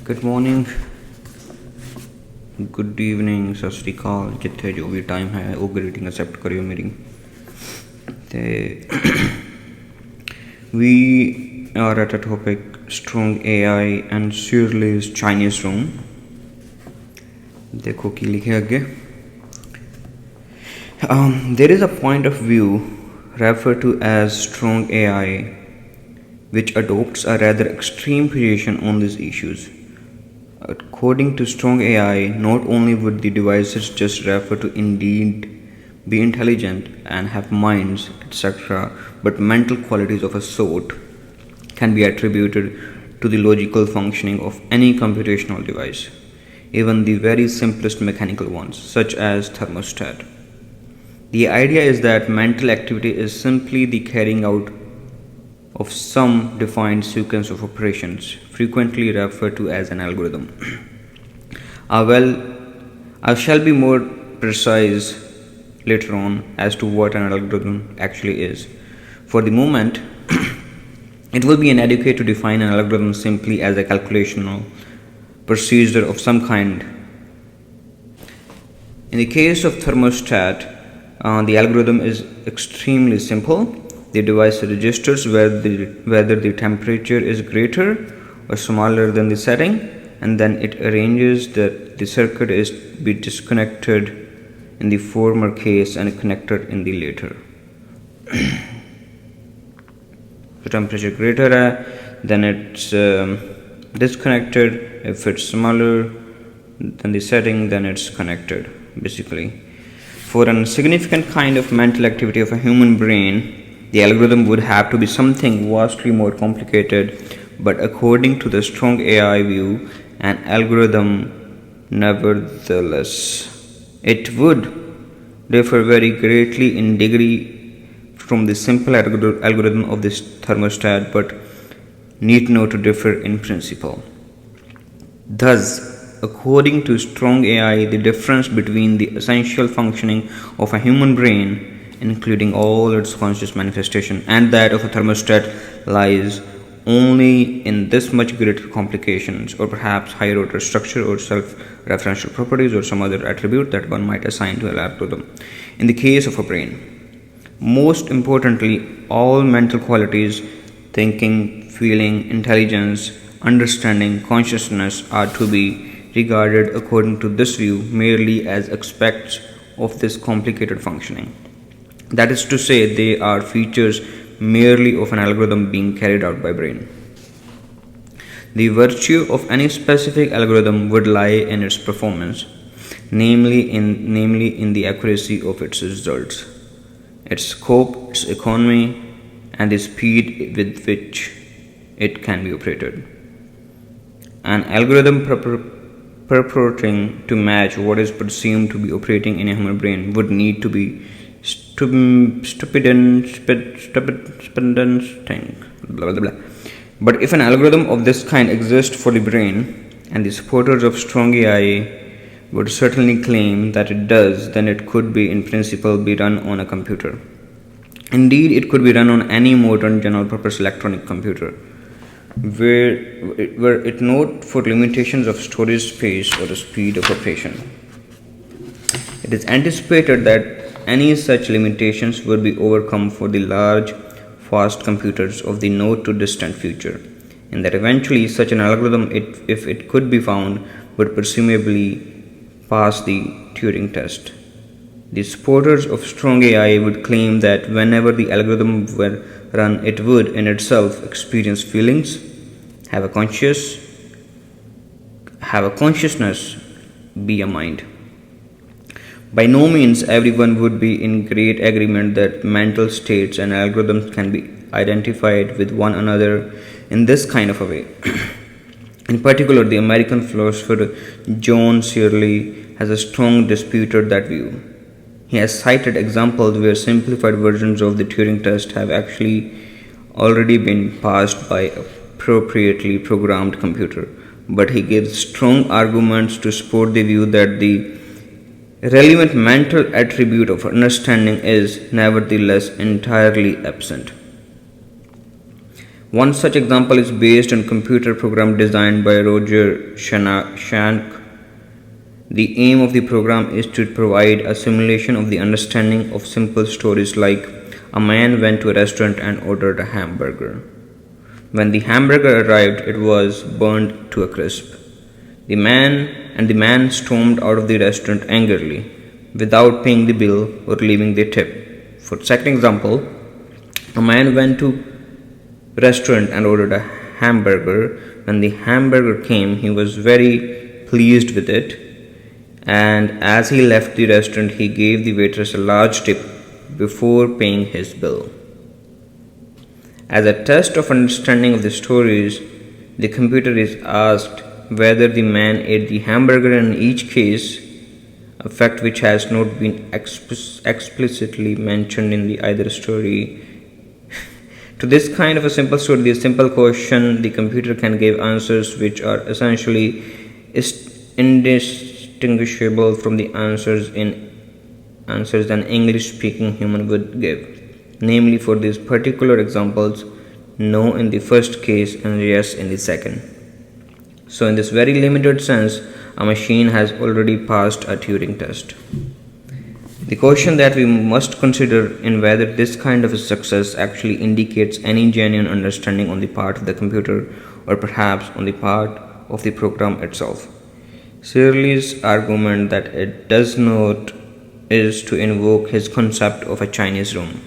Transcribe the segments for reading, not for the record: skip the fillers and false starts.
Good morning, good evening, सत श्री अकाल। जिथे जो भी टाइम है वो ग्रीटिंग एक्सेप्ट करियो मेरी। ते we are at a topic strong AI and Shirley's Chinese room। देखो की लिखे आगे। There is a point of view referred to as strong AI which adopts a rather extreme position on these issues. According to strong AI, not only would the devices just refer to indeed be intelligent and have minds, etc., but mental qualities of a sort can be attributed to the logical functioning of any computational device, even the very simplest mechanical ones, such as thermostat. The idea is that mental activity is simply the carrying out of some defined sequence of operations, frequently referred to as an algorithm. I shall be more precise later on as to what an algorithm actually is. For the moment, it will be inadequate to define an algorithm simply as a calculational procedure of some kind. In the case of thermostat, the algorithm is extremely simple. The device registers whether the temperature is greater or smaller than the setting, and then it arranges that the circuit is be disconnected in the former case and connected in the later. So temperature greater है, then it's disconnected. If it's smaller than the setting, then it's connected, basically. For a significant kind of mental activity of a human brain, the algorithm would have to be something vastly more complicated, but according to the strong AI view, an algorithm nevertheless. It would differ very greatly in degree from the simple algorithm of this thermostat, but need not to differ in principle. Thus, according to strong AI, the difference between the essential functioning of a human brain, including all its conscious manifestation, and that of a thermostat lies only in this much greater complications, or perhaps higher order structure or self-referential properties or some other attribute that one might assign to an algorithm. In the case of a brain, most importantly, all mental qualities, thinking, feeling, intelligence, understanding, consciousness, are to be regarded according to this view merely as aspects of this complicated functioning. That is to say, they are features merely of an algorithm being carried out by brain. The virtue of any specific algorithm would lie in its performance, namely in the accuracy of its results, its scope, its economy, and the speed with which it can be operated. An algorithm purporting to match what is presumed to be operating in a human brain would need to be stupendous thing, blah blah blah. But if an algorithm of this kind exists for the brain, and the supporters of strong AI would certainly claim that it does, then it could be in principle be run on a computer. Indeed, it could be run on any modern general purpose electronic computer, were it not for limitations of storage space or the speed of operation. It is anticipated that any such limitations would be overcome for the large, fast computers of the not too distant future, and that eventually such an algorithm, if it could be found, would presumably pass the Turing test. The supporters of strong AI would claim that whenever the algorithm were run, it would in itself experience feelings, have a consciousness, be a mind. By no means everyone would be in great agreement that mental states and algorithms can be identified with one another in this kind of a way. In particular, the American philosopher John Searle has a strong disputed that view. He has cited examples where simplified versions of the Turing test have actually already been passed by an appropriately programmed computer, but he gives strong arguments to support the view that the relevant mental attribute of understanding is nevertheless entirely absent. One such example is based on a computer program designed by Roger Schank. The aim of the program is to provide a simulation of the understanding of simple stories like a man went to a restaurant and ordered a hamburger. When the hamburger arrived, it was burned to a crisp. The man stormed out of the restaurant angrily, without paying the bill or leaving the tip. For second example, a man went to a restaurant and ordered a hamburger. When the hamburger came, he was very pleased with it, and as he left the restaurant, he gave the waitress a large tip before paying his bill. As a test of understanding of the stories, the computer is asked whether the man ate the hamburger, in each case, a fact which has not been explicitly mentioned in the either story. To this kind of a simple story, this simple question, the computer can give answers which are essentially indistinguishable from the answers an English-speaking human would give. Namely, for these particular examples, no in the first case and yes in the second. So, in this very limited sense, a machine has already passed a Turing test. The question that we must consider in whether this kind of a success actually indicates any genuine understanding on the part of the computer or perhaps on the part of the program itself. Shirley's argument that it does not is to invoke his concept of a Chinese room.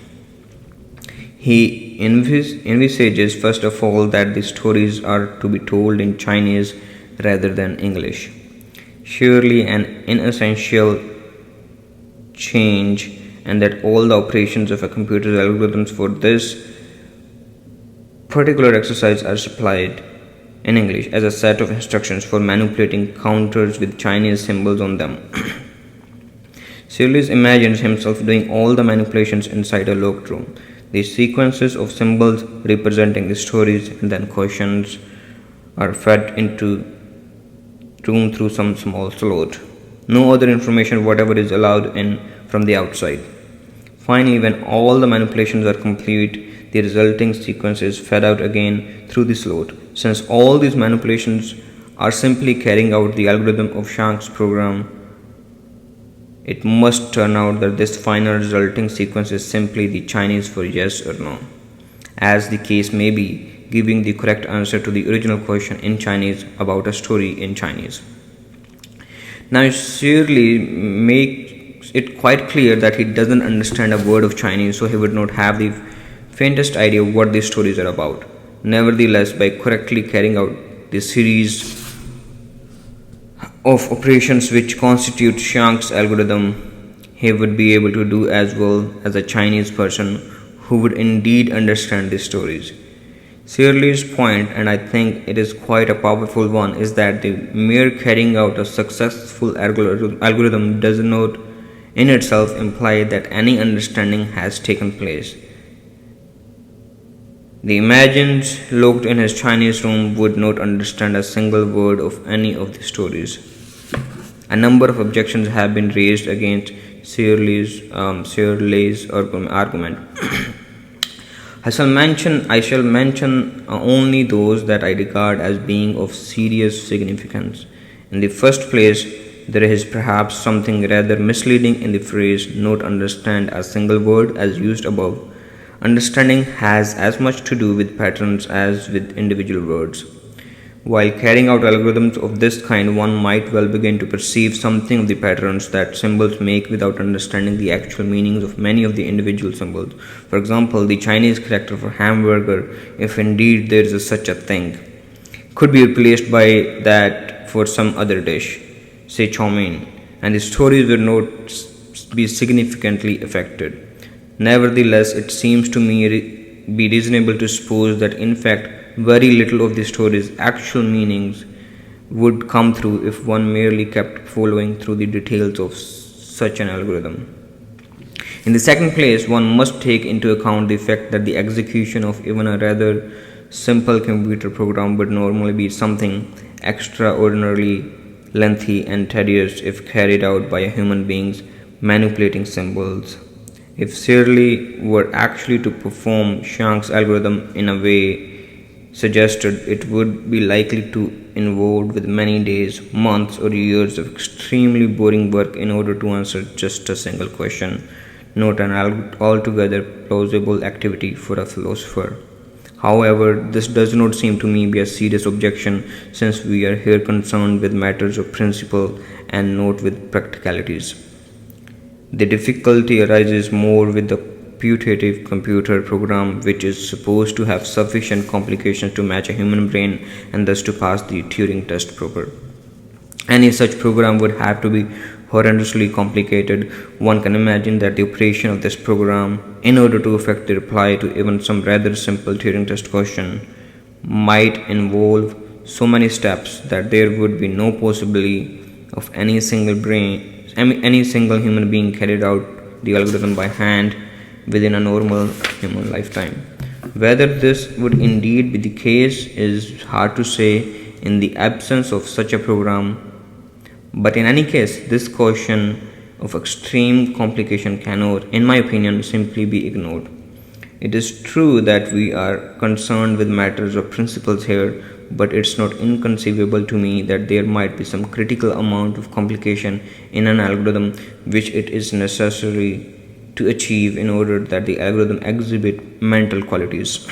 He envisages, first of all, that the stories are to be told in Chinese rather than English. Surely an inessential change, and that all the operations of a computer's algorithms for this particular exercise are supplied in English as a set of instructions for manipulating counters with Chinese symbols on them. Shirley imagines himself doing all the manipulations inside a locked room. The sequences of symbols representing the stories and then questions are fed into room through some small slot. No other information whatever is allowed in from the outside. Finally, when all the manipulations are complete, the resulting sequence is fed out again through the slot. Since all these manipulations are simply carrying out the algorithm of Shank's program, it must turn out that this final resulting sequence is simply the Chinese for yes or no. As the case may be, giving the correct answer to the original question in Chinese about a story in Chinese. Now, Shirley makes it quite clear that he doesn't understand a word of Chinese, so he would not have the faintest idea of what these stories are about. Nevertheless, by correctly carrying out the series of operations which constitute Shank's algorithm, he would be able to do as well as a Chinese person who would indeed understand these stories. Shirley's point, and I think it is quite a powerful one, is that the mere carrying out a successful algorithm does not in itself imply that any understanding has taken place. The imagined locked in his Chinese room would not understand a single word of any of the stories. A number of objections have been raised against Shirley's argument. I shall mention only those that I regard as being of serious significance. In the first place, there is perhaps something rather misleading in the phrase "not understand a single word" as used above. Understanding has as much to do with patterns as with individual words. While carrying out algorithms of this kind, one might well begin to perceive something of the patterns that symbols make without understanding the actual meanings of many of the individual symbols. For example, the Chinese character for hamburger, if indeed there is such a thing, could be replaced by that for some other dish, say chow mein, and the stories will not be significantly affected. Nevertheless, it seems to me be reasonable to suppose that in fact very little of the story's actual meanings would come through if one merely kept following through the details of such an algorithm. In the second place, one must take into account the fact that the execution of even a rather simple computer program would normally be something extraordinarily lengthy and tedious if carried out by a human being manipulating symbols. If Shirley were actually to perform Shank's algorithm in a way suggested it would be likely to involve with many days, months, or years of extremely boring work in order to answer just a single question, not an altogether plausible activity for a philosopher. However, this does not seem to me be a serious objection since we are here concerned with matters of principle and not with practicalities. The difficulty arises more with the putative computer program which is supposed to have sufficient complications to match a human brain and thus to pass the Turing test proper. Any such program would have to be horrendously complicated. One can imagine that the operation of this program, in order to effect the reply to even some rather simple Turing test question, might involve so many steps that there would be no possibility of any single human being carried out the algorithm by hand within a normal human lifetime. Whether this would indeed be the case is hard to say in the absence of such a program, but in any case, this question of extreme complication cannot, in my opinion, simply be ignored. It is true that we are concerned with matters of principles here, but it's not inconceivable to me that there might be some critical amount of complication in an algorithm which it is necessary to achieve in order that the algorithm exhibit mental qualities.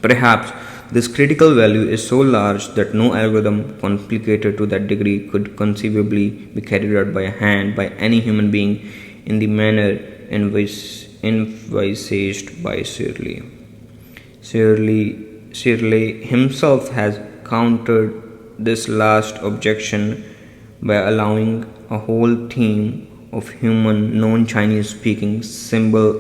Perhaps this critical value is so large that no algorithm complicated to that degree could conceivably be carried out by hand by any human being in the manner envisaged by Shirley. Shirley himself has countered this last objection by allowing a whole team of human non-Chinese speaking symbol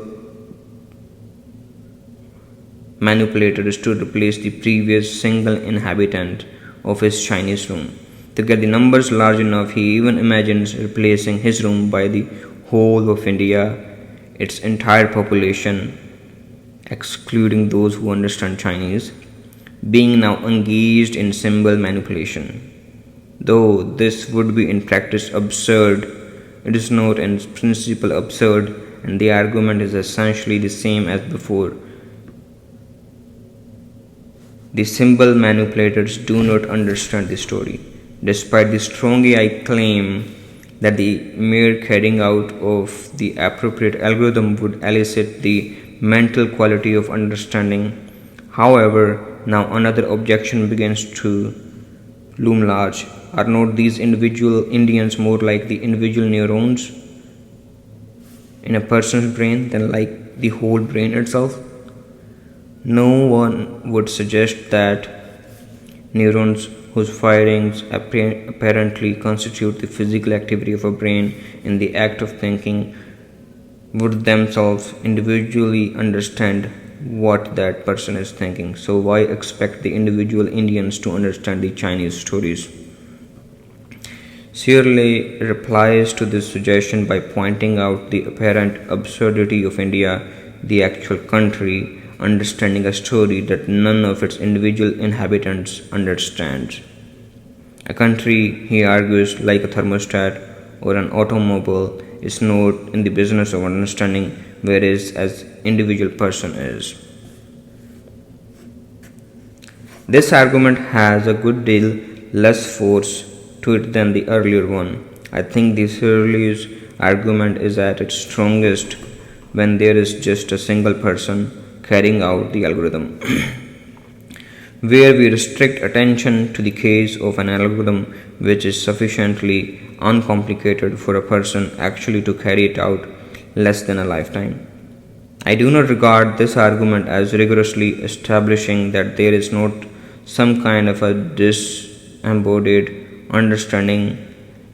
manipulators to replace the previous single inhabitant of his Chinese room. To get the numbers large enough, he even imagines replacing his room by the whole of India, its entire population, excluding those who understand Chinese, being now engaged in symbol manipulation. Though this would be in practice absurd, it is not in principle absurd, and the argument is essentially the same as before. The symbol manipulators do not understand the story, despite the strong AI claim that the mere carrying out of the appropriate algorithm would elicit the mental quality of understanding. However, now another objection begins to loom large. Are not these individual Indians more like the individual neurons in a person's brain than like the whole brain itself? No one would suggest that neurons whose firings apparently constitute the physical activity of a brain in the act of thinking would themselves individually understand what that person is thinking. So why expect the individual Indians to understand the Chinese stories? Shirley replies to this suggestion by pointing out the apparent absurdity of India, the actual country, understanding a story that none of its individual inhabitants understands. A country, he argues, like a thermostat or an automobile, is not in the business of understanding, whereas as individual person is. This argument has a good deal less force to it than the earlier one. I think the Shirley's argument is at its strongest when there is just a single person carrying out the algorithm. Where we restrict attention to the case of an algorithm which is sufficiently uncomplicated for a person actually to carry it out less than a lifetime. I do not regard this argument as rigorously establishing that there is not some kind of a disembodied understanding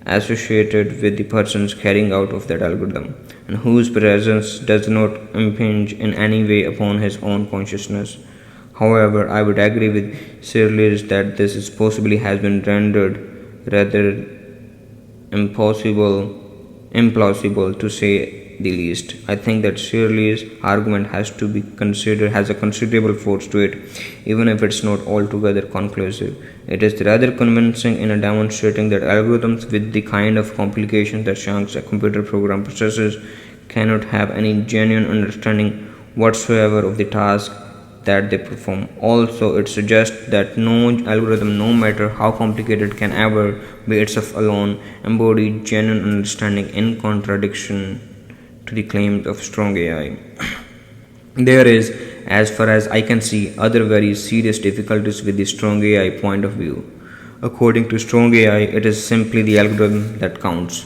associated with the person's carrying out of that algorithm, and whose presence does not impinge in any way upon his own consciousness. However, I would agree with Shirley that this is possibly has been rendered rather implausible to say the least. I think that Shirley's argument has a considerable force to it, even if it's not altogether conclusive. It is rather convincing in demonstrating that algorithms with the kind of complications that Shank's computer program possesses cannot have any genuine understanding whatsoever of the task that they perform. Also, it suggests that no algorithm, no matter how complicated, can ever be itself alone embody genuine understanding, in contradiction to the claims of strong AI. There is, as far as I can see, other very serious difficulties with the strong AI point of view. According to strong AI, it is simply the algorithm that counts.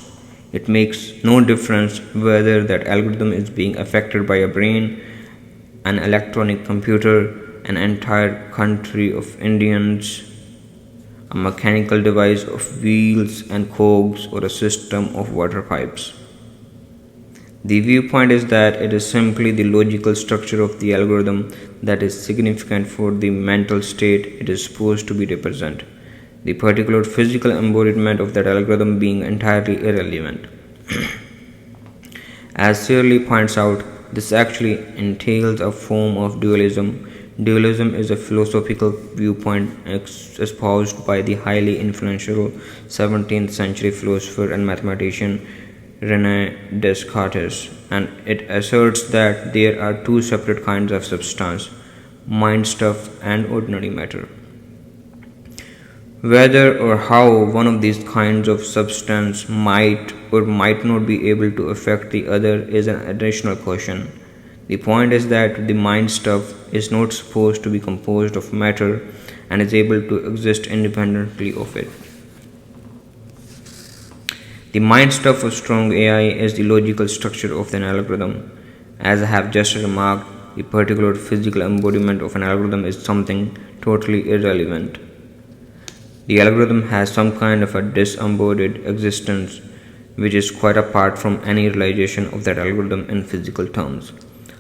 It makes no difference whether that algorithm is being affected by a brain, an electronic computer, an entire country of Indians, a mechanical device of wheels and cogs, or a system of water pipes. The viewpoint is that it is simply the logical structure of the algorithm that is significant for the mental state it is supposed to be represent, the particular physical embodiment of that algorithm being entirely irrelevant. As Searle points out, this actually entails a form of dualism. Dualism is a philosophical viewpoint espoused by the highly influential 17th century philosopher and mathematician Rene Descartes, and it asserts that there are two separate kinds of substance, mind stuff and ordinary matter. Whether or how one of these kinds of substance might or might not be able to affect the other is an additional question. The point is that the mind stuff is not supposed to be composed of matter and is able to exist independently of it. The mind stuff of strong AI is the logical structure of an algorithm. As I have just remarked, the particular physical embodiment of an algorithm is something totally irrelevant. The algorithm has some kind of a disembodied existence which is quite apart from any realization of that algorithm in physical terms.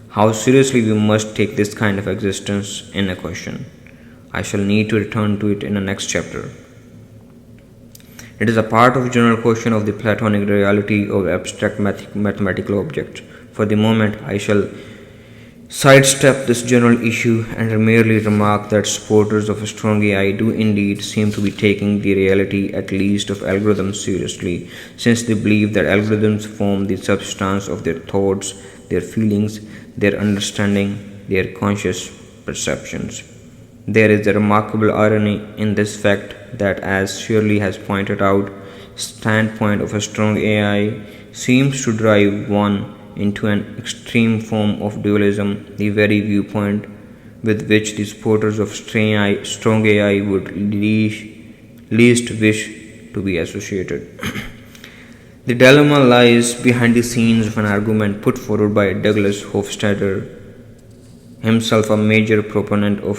How seriously we must take this kind of existence in a question. I shall need to return to it in the next chapter. It is a part of the general question of the Platonic reality of abstract mathematical objects. For the moment, I shall sidestep this general issue and merely remark that supporters of a strong AI do indeed seem to be taking the reality, at least of algorithms, seriously, since they believe that algorithms form the substance of their thoughts, their feelings, their understanding, their conscious perceptions. There is a remarkable irony in this fact that, as Shirley has pointed out, standpoint of a strong AI seems to drive one into an extreme form of dualism, the very viewpoint with which the supporters of strong AI would least wish to be associated. The dilemma lies behind the scenes of an argument put forward by Douglas Hofstadter, himself a major proponent of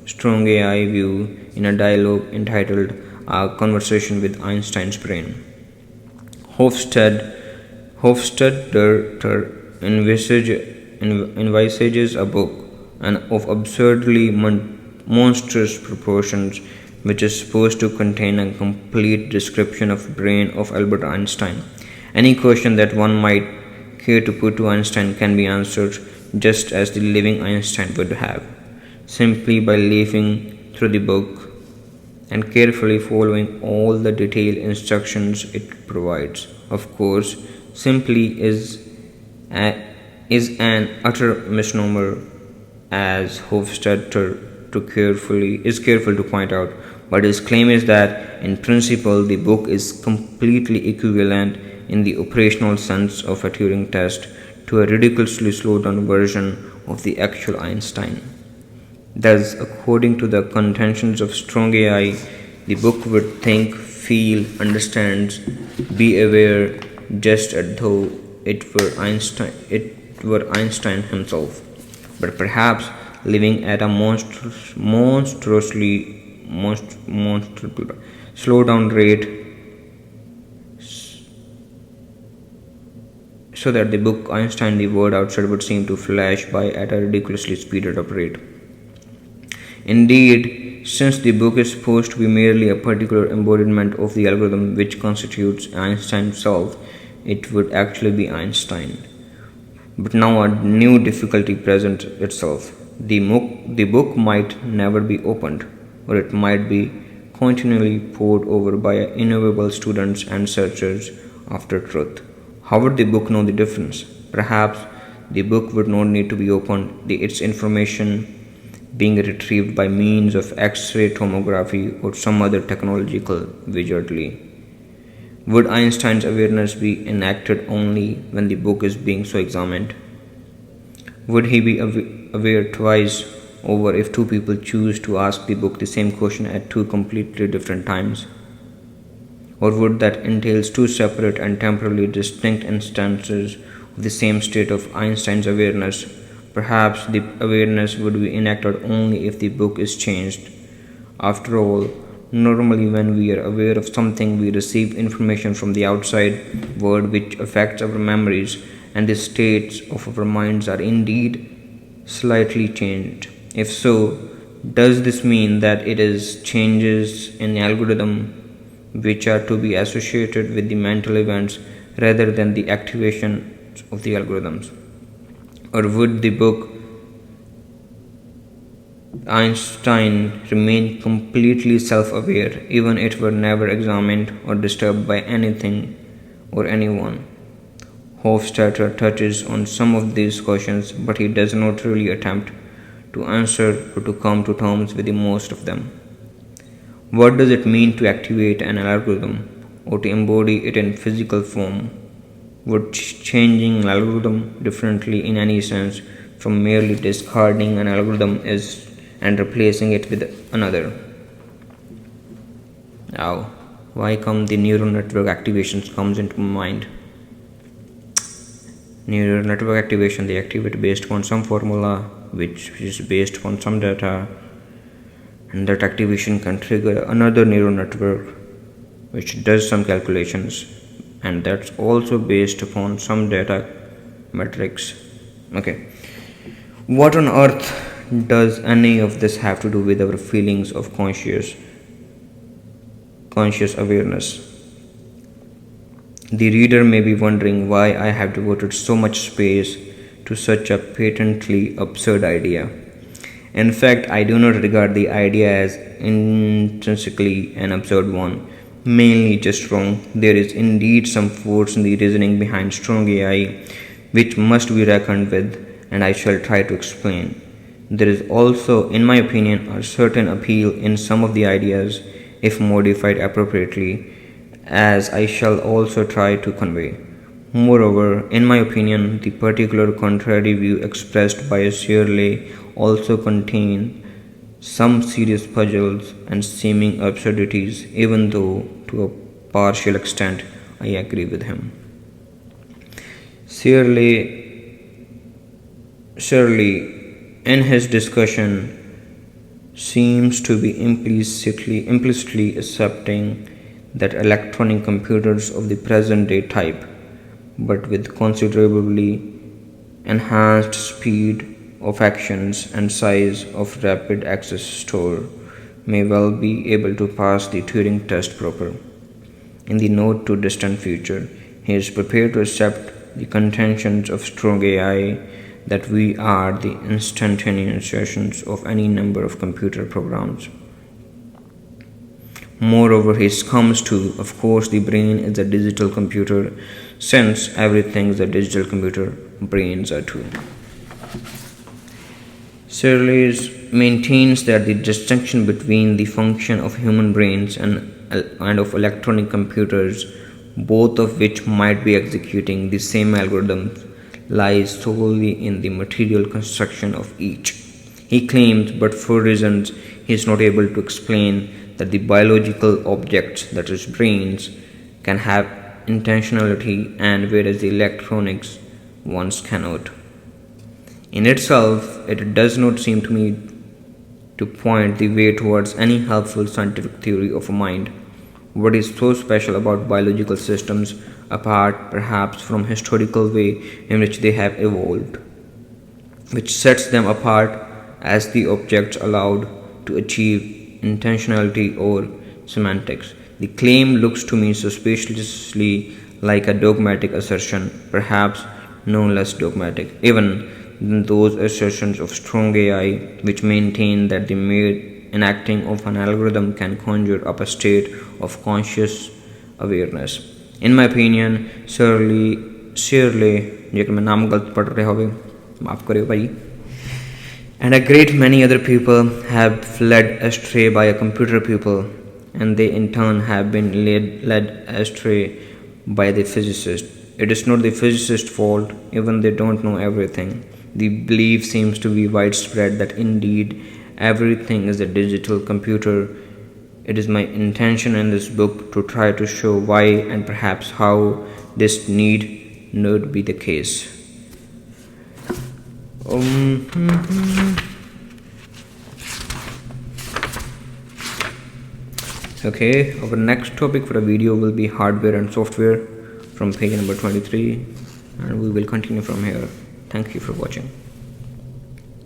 strong AI view, in a dialogue entitled A Conversation with Einstein's Brain. Hofstadter envisages a book of absurdly monstrous proportions which is supposed to contain a complete description of brain of Albert Einstein. Any question that one might care to put to Einstein can be answered just as the living Einstein would have, simply by leafing through the book and carefully following all the detailed instructions it provides. Of course, simply is an utter misnomer, as Hofstadter is careful to point out, but his claim is that in principle the book is completely equivalent in the operational sense of a Turing test to a ridiculously slowed down version of the actual Einstein. Thus, according to the contentions of strong AI, the book would think, feel, understands, be aware, just as though it were Einstein himself, but perhaps living at a monstrously slow down rate, so that the book Einstein, the world outside, would seem to flash by at a ridiculously speeded up rate. Indeed, since the book is supposed to be merely a particular embodiment of the algorithm which constitutes Einstein himself, it would actually be Einstein. But now a new difficulty presents itself. The book might never be opened, or it might be continually pored over by innumerable students and searchers after truth. How would the book know the difference? Perhaps the book would not need to be opened. Its information being retrieved by means of X-ray tomography or some other technological wizardry. Would Einstein's awareness be enacted only when the book is being so examined? Would he be aware twice over if two people choose to ask the book the same question at two completely different times? Or would that entail two separate and temporally distinct instances of the same state of Einstein's awareness? Perhaps the awareness would be enacted only if the book is changed. After all, normally when we are aware of something, we receive information from the outside world which affects our memories, and the states of our minds are indeed slightly changed. If so, does this mean that it is changes in the algorithm which are to be associated with the mental events rather than the activation of the algorithms? Or would the book Einstein remain completely self-aware even if it were never examined or disturbed by anything or anyone? Hofstadter touches on some of these questions, but he does not really attempt to answer or to come to terms with the most of them. What does it mean to activate an algorithm or to embody it in physical form? Would changing an algorithm differently in any sense from merely discarding an algorithm and replacing it with another? Now, why come the neural network activations comes into my mind? Neural network activation, they activate based upon some formula which is based upon some data, and that activation can trigger another neural network which does some calculations, and that's also based upon some data metrics. Okay, what on earth does any of this have to do with our feelings of conscious awareness? The reader may be wondering why I have devoted so much space to such a patently absurd idea. In fact, I do not regard the idea as intrinsically an absurd one, mainly just wrong. There is indeed some force in the reasoning behind strong AI which must be reckoned with, and I shall try to explain. There is also, in my opinion, a certain appeal in some of the ideas, if modified appropriately, as I shall also try to convey. Moreover, in my opinion, the particular contrary view expressed by Searle also contain some serious puzzles and seeming absurdities, even though to a partial extent I agree with him. Searle, in his discussion, seems to be implicitly accepting that electronic computers of the present day type, but with considerably enhanced speed of actions and size of rapid access store, may well be able to pass the Turing test proper. In the not too distant future, he is prepared to accept the contentions of strong AI that we are the instantaneous insertions of any number of computer programs. Moreover, he comes to, of course, the brain is a digital computer, since everything is a digital computer, brains are too. Searle maintains that the distinction between the function of human brains and of electronic computers, both of which might be executing the same algorithms, lies solely in the material construction of each. He claims, but for reasons he is not able to explain, that the biological objects, that is brains, can have intentionality, and whereas the electronics ones cannot. In itself, it does not seem to me to point the way towards any helpful scientific theory of a mind. What is so special about biological systems, apart perhaps from historical way in which they have evolved, which sets them apart as the objects allowed to achieve intentionality or semantics? The claim looks to me suspiciously like a dogmatic assertion, perhaps no less dogmatic even than those assertions of strong AI which maintain that the mere enacting of an algorithm can conjure up a state of conscious awareness. In my opinion, Searle, जेकर मैं नाम गलत पढ़ रहा होवे माफ़ करियो भाई, And a great many other people have fled astray by a computer people, and they in turn have been led astray by the physicist. It is not the physicist's fault, even they don't know everything. The belief seems to be widespread that indeed everything is a digital computer. It is my intention in this book to try to show why and perhaps how this need not be the case. Okay, our next topic for the video will be hardware and software from page number 23, and we will continue from here. Thank you for watching.